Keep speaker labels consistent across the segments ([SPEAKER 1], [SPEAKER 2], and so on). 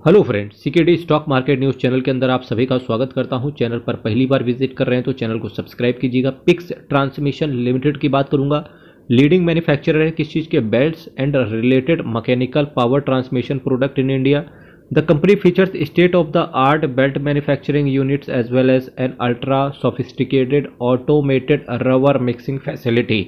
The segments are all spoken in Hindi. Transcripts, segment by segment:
[SPEAKER 1] Hello friends, CKD stock market news channel के अंदर आप सभी का स्वागत करता हूं। चैनल पर पहली बार विजिट कर रहे हैं तो चैनल को सब्सक्राइब कीजिएगा। पिक्स ट्रांसमिशन लिमिटेड की बात करूंगा। लीडिंग मैन्युफैक्चरर है किस चीज़ के? Belts and related mechanical power transmission product in India. The company features state of the art belt manufacturing units as well as an ultra sophisticated automated rubber mixing facility.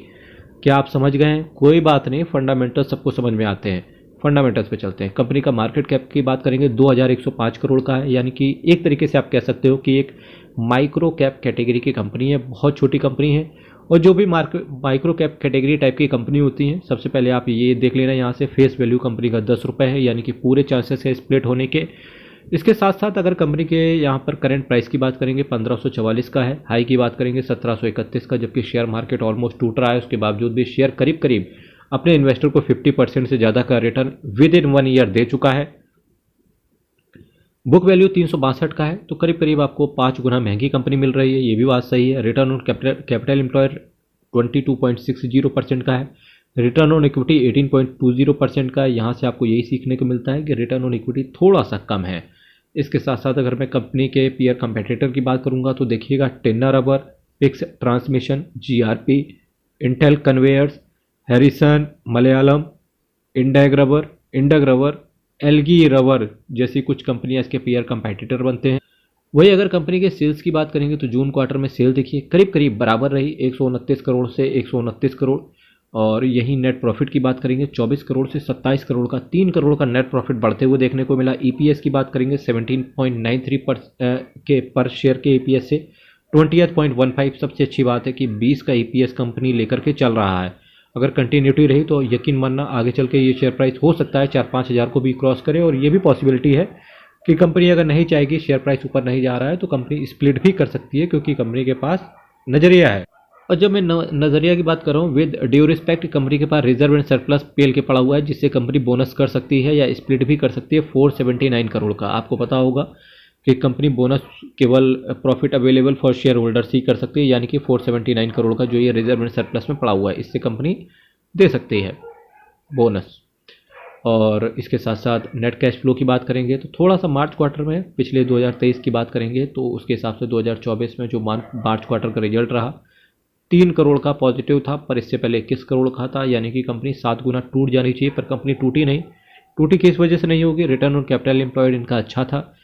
[SPEAKER 1] क्या आप समझ गए हैं? कोई बात नहीं, फंडामेंटल्स सबको समझ में आते हैं। फंडामेंटल्स पे चलते हैं। कंपनी का मार्केट कैप की बात करेंगे 2105 करोड़ का है, यानी कि एक तरीके से आप कह सकते हो कि एक माइक्रो कैप कैटेगरी की कंपनी है। बहुत छोटी कंपनी है। और जो भी माइक्रो कैप कैटेगरी टाइप की कंपनी होती हैं, सबसे पहले आप ये देख लेना, यहाँ से फेस वैल्यू कंपनी का 10 रुपये है, यानी कि पूरे चांसेस है स्प्लिट होने के। इसके साथ साथ अगर कंपनी के यहाँ पर करंट प्राइस की बात करेंगे 1544 का है, हाई की बात करेंगे 1731 का, जबकि शेयर मार्केट ऑलमोस्ट टूट रहा है। उसके बावजूद भी शेयर करीब करीब अपने इन्वेस्टर को 50% से ज़्यादा का रिटर्न विद इन 1 ईयर दे चुका है। बुक वैल्यू 362 का है, तो करीब करीब आपको 5 गुना महंगी कंपनी मिल रही है, ये भी बात सही है। रिटर्न ऑन कैपिटल एम्प्लॉयर 22.60% का है। रिटर्न ऑन इक्विटी 18.20% का है। यहाँ से आपको यही सीखने को मिलता है कि रिटर्न ऑन इक्विटी थोड़ा सा कम है। इसके साथ साथ अगर मैं कंपनी के पीयर कंपेटिटर की बात करूँगा तो देखिएगा, Tinna rubber, PIX transmission, GRP, Intel conveyors, Harrison, Malayalam, Indag rubber, Elgi rubber जैसी कुछ कंपनियां इसके पीयर कंपेटिटर बनते हैं। वही अगर कंपनी के सेल्स की बात करेंगे तो जून क्वार्टर में सेल देखिए करीब करीब बराबर रही, 129 करोड़ से 129 करोड़। और यही नेट प्रॉफिट की बात करेंगे 24 करोड़ से 27 करोड़ का, 3 करोड़ का नेट प्रॉफिट बढ़ते हुए देखने को मिला। ईपीएस की बात करेंगे 17.93 पर शेयर के ईपीएस से 20.15। सबसे अच्छी बात है कि 20 का ईपीएस कंपनी लेकर के चल रहा है। अगर कंटिन्यूटी रही तो यकीन मानना आगे चल के ये शेयर प्राइस हो सकता है 4-5 हज़ार को भी क्रॉस करे। और ये भी पॉसिबिलिटी है कि कंपनी अगर नहीं चाहेगी, शेयर प्राइस ऊपर नहीं जा रहा है, तो कंपनी स्प्लिट भी कर सकती है, क्योंकि कंपनी के पास नज़रिया है। और जब मैं नज़रिया की बात कर रहा हूँ, विद ड्यू रिस्पेक्ट, कंपनी के पास रिजर्व एंड सरप्लस पीएल के पड़ा हुआ है, जिससे कंपनी बोनस कर सकती है या स्प्लिट भी कर सकती है 479 करोड़ का। आपको पता होगा कि कंपनी बोनस केवल profit available for shareholders ही कर सकती है, यानी कि 479 करोड़ का जो ये रिजर्व एंड सरप्लस में पड़ा हुआ है, इससे कंपनी दे सकती है बोनस। और इसके साथ साथ नेट कैश फ्लो की बात करेंगे तो थोड़ा सा मार्च क्वार्टर में, पिछले 2023 की बात करेंगे तो उसके हिसाब से 2024 में जो मार्च क्वार्टर का रिजल्ट रहा 3 करोड़ का पॉजिटिव था, पर इससे पहले 21 करोड़ का था, यानी कि कंपनी 7 गुना टूट जानी चाहिए, पर कंपनी टूटी नहीं। टूटी किस वजह से नहीं होगी? रिटर्न ऑन कैपिटल एम्प्लॉयड इनका अच्छा था।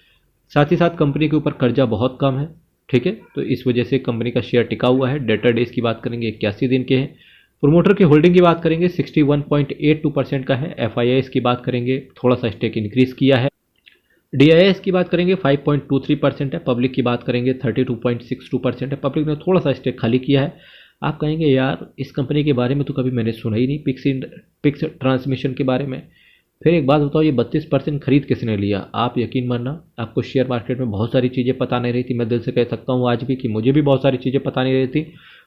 [SPEAKER 1] साथ ही साथ कंपनी के ऊपर कर्जा बहुत कम है, ठीक है, तो इस वजह से कंपनी का शेयर टिका हुआ है। डेटर डेज की बात करेंगे 81 दिन के हैं। प्रोमोटर की होल्डिंग की बात करेंगे 61.82% का है। एफआईआईएस की बात करेंगे थोड़ा सा स्टेक इंक्रीज किया है। डीआईएस की बात करेंगे 5.23% है। पब्लिक की बात करेंगे 32.62% है। पब्लिक ने थोड़ा सा स्टेक खाली किया है। आप कहेंगे यार इस कंपनी के बारे में तो कभी मैंने सुना ही नहीं, पिक्स ट्रांसमिशन के बारे में। फिर एक बात बताओ, ये 32% खरीद किसने लिया? आप यकीन मानना, आपको शेयर मार्केट में बहुत सारी चीज़ें पता नहीं रही थी। मैं दिल से कह सकता हूँ आज भी कि मुझे भी बहुत सारी चीज़ें पता नहीं रही थी,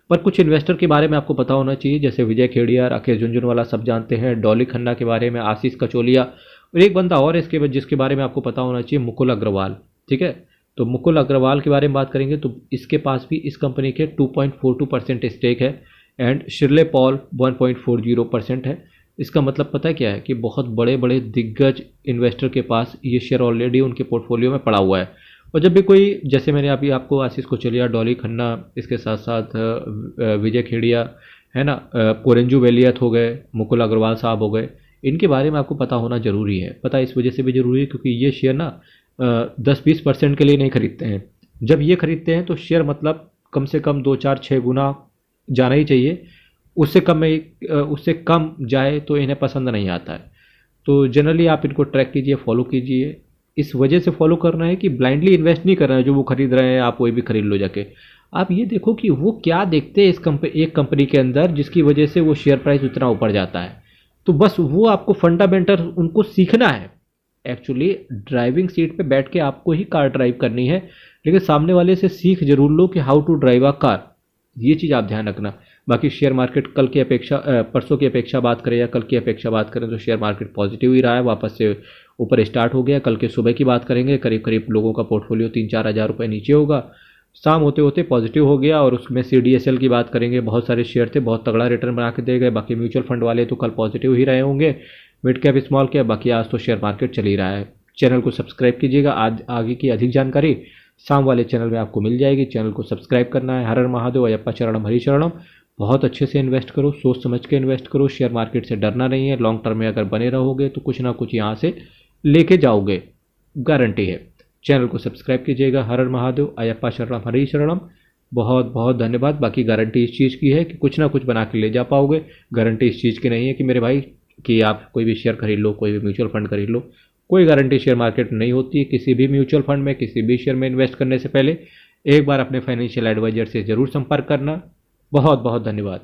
[SPEAKER 1] पर कुछ इन्वेस्टर के बारे में आपको पता होना चाहिए, जैसे विजय खेड़िया, राकेश झुनझुनवाला सब जानते हैं, डॉली खन्ना के बारे में, आशीष कचोलिया, और एक बंदा और इसके जिसके बारे में आपको पता होना चाहिए, मुकुल अग्रवाल। ठीक है, तो मुकुल अग्रवाल के बारे में बात करेंगे तो इसके पास भी इस कंपनी के 2.42% स्टेक है, एंड शिरले पॉल 1.40% है। इसका मतलब पता है क्या है कि बहुत बड़े बड़े दिग्गज इन्वेस्टर के पास ये शेयर ऑलरेडी उनके पोर्टफोलियो में पड़ा हुआ है। और जब भी कोई, जैसे मैंने अभी आपको आशीष कोचलिया, डॉली खन्ना, इसके साथ साथ विजय खेड़िया है ना, कोरेंजू वेलियत हो गए, मुकुल अग्रवाल साहब हो गए, इनके बारे में आपको पता होना जरूरी है। पता इस वजह से भी जरूरी है क्योंकि ये शेयर ना 10-20% के लिए नहीं खरीदते हैं। जब ये खरीदते हैं तो शेयर मतलब कम से कम 2-4-6 गुना जाना ही चाहिए। उससे कम जाए तो इन्हें पसंद नहीं आता है। तो जनरली आप इनको ट्रैक कीजिए, फॉलो कीजिए। इस वजह से फॉलो करना है कि ब्लाइंडली इन्वेस्ट नहीं करना है, जो वो खरीद रहे हैं आप वही भी खरीद लो जाके। आप ये देखो कि वो क्या देखते हैं एक कंपनी के अंदर जिसकी वजह से वो शेयर प्राइस उतना ऊपर जाता है। तो बस वो आपको फंडामेंटल उनको सीखना है। एक्चुअली ड्राइविंग सीट पे बैठ के आपको ही कार ड्राइव करनी है, लेकिन सामने वाले से सीख जरूर लो कि how to drive a car. ये चीज़ आप ध्यान रखना। बाकी शेयर मार्केट कल की अपेक्षा, परसों की अपेक्षा बात करें या कल की अपेक्षा बात करें तो शेयर मार्केट पॉजिटिव ही रहा है, वापस से ऊपर स्टार्ट हो गया। कल के सुबह की बात करेंगे, करीब करीब लोगों का पोर्टफोलियो 3-4 हज़ार रुपये नीचे होगा। शाम होते होते पॉजिटिव हो गया। और उसमें CDSL की बात करेंगे, बहुत सारे शेयर थे, बहुत तगड़ा रिटर्न बना के दे गए। बाकी म्यूचुअल फंड वाले तो कल पॉजिटिव ही रहे होंगे, मिड कैप स्मॉल कैप। बाकी आज तो शेयर मार्केट चल ही रहा है। चैनल को सब्सक्राइब कीजिएगा। आज आगे की अधिक जानकारी शाम वाले चैनल में आपको मिल जाएगी। चैनल को सब्सक्राइब करना है। हर हर महादेव, अयप्पा शरणम, हरि शरणम। बहुत अच्छे से इन्वेस्ट करो, सोच समझ के इन्वेस्ट करो। शेयर मार्केट से डरना नहीं है। लॉन्ग टर्म में अगर बने रहोगे तो कुछ ना कुछ यहाँ से लेके जाओगे, गारंटी है। चैनल को सब्सक्राइब कीजिएगा। हर हर महादेव, अयप्पा शरणम, हरि शरणम। बहुत बहुत धन्यवाद। बाकी गारंटी इस चीज़ की है कि कुछ ना कुछ बना के ले जा पाओगे। गारंटी इस चीज़ की नहीं है कि मेरे भाई कि आप कोई भी शेयर खरीद लो, कोई भी म्यूचुअल फंड खरीद लो। कोई गारंटी शेयर मार्केट में नहीं होती है। किसी भी म्यूचुअल फंड में, किसी भी शेयर में इन्वेस्ट करने से पहले एक बार अपने फाइनेंशियल एडवाइजर से ज़रूर संपर्क करना। बहुत बहुत धन्यवाद।